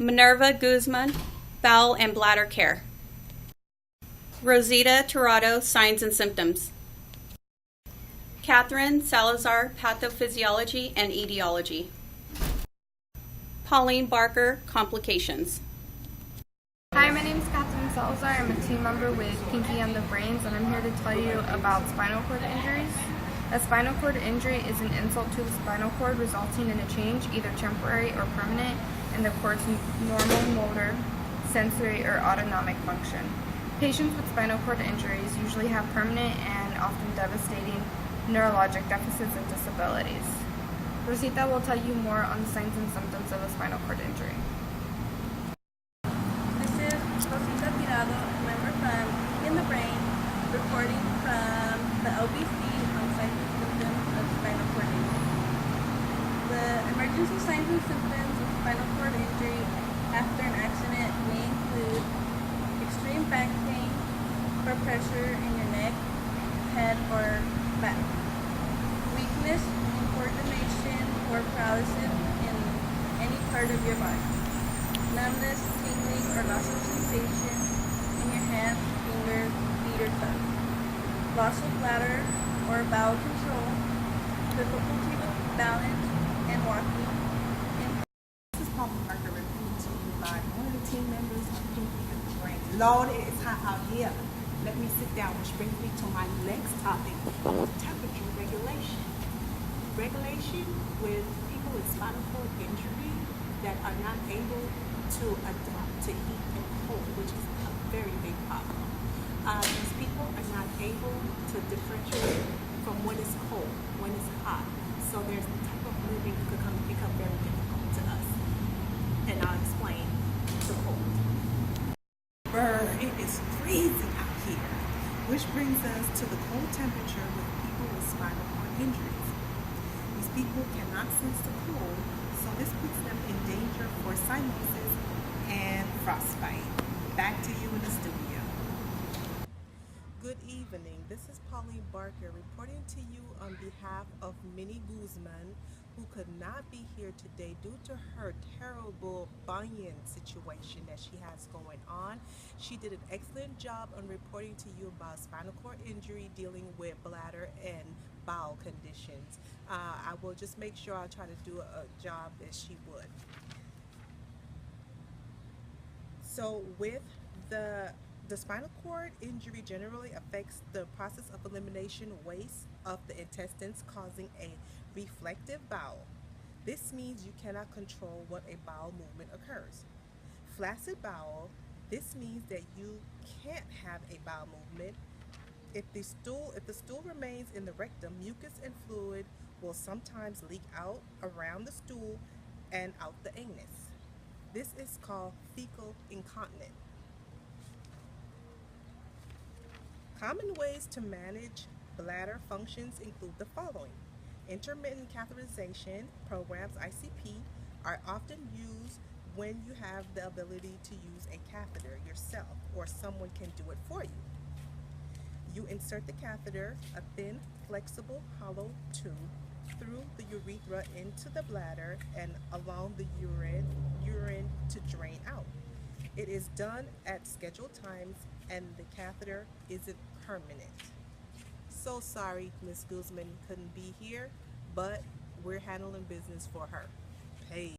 Minerva Guzman, Bowel and Bladder Care. Rosita Tirado, Signs and Symptoms. Catherine Salazar, Pathophysiology and Etiology. Pauline Barker, Complications. Hi, my name is Catherine Salazar. I'm a team member with Pinky on the Brains, and I'm here to tell you about spinal cord injuries. A spinal cord injury is an insult to the spinal cord resulting in a change, either temporary or permanent, in the cord's normal motor, sensory, or autonomic function. Patients with spinal cord injuries usually have permanent and often devastating neurologic deficits and disabilities. Rosita will tell you more on the signs and symptoms of a spinal cord injury. This is Rosita Tirado, a member from In the Brain, reporting from the OBC on signs and symptoms of spinal cord injury. The emergency signs and symptoms of spinal cord injury after an accident may include extreme back pain or pressure in your neck, head, or back, weakness, coordination, or paralysis in any part of your body, numbness, tingling, or loss of sensation in your hands, fingers, feet, or toes, loss of bladder or bowel control, difficulty with balance and walking. This is Pauline Barker reporting to you by one of the team members of Pinky and the Brain. Lord, it's hot out here. Let me sit down, which brings me to my next topic, temperature regulation. Regulation with people with spinal cord injury that are not able to adapt to heat and cold, which is a very big problem. These people are not able to differentiate from when it's cold, when it's hot. So there's the type of living that could become very difficult to us. And I'll explain the cold. It is freezing out here, which brings us to the cold temperature with people with spinal cord injuries. These people cannot sense the cold, so this puts them in danger for cyanosis and frostbite. Back to you in the studio. Good evening. This is Pauline Barker reporting to you on behalf of Minnie Guzman, who could not be here today due to her terrible bunion situation that she has going on. She did an excellent job on reporting to you about spinal cord injury, dealing with bladder and bowel conditions. I will just make sure I'll try to do a job as she would. So with the spinal cord injury generally affects the process of elimination waste of the intestines, causing a reflective bowel. This means you cannot control when a bowel movement occurs. Flaccid bowel, this means that you can't have a bowel movement. If the stool remains in the rectum, mucus and fluid will sometimes leak out around the stool and out the anus. This is called fecal incontinence. Common ways to manage bladder functions include the following. Intermittent catheterization programs, ICP, are often used when you have the ability to use a catheter yourself or someone can do it for you. You insert the catheter, a thin, flexible, hollow tube, through the urethra into the bladder and along the urine to drain out. It is done at scheduled times and the catheter isn't permanent. So sorry Miss Guzman couldn't be here, but we're handling business for her. Hey.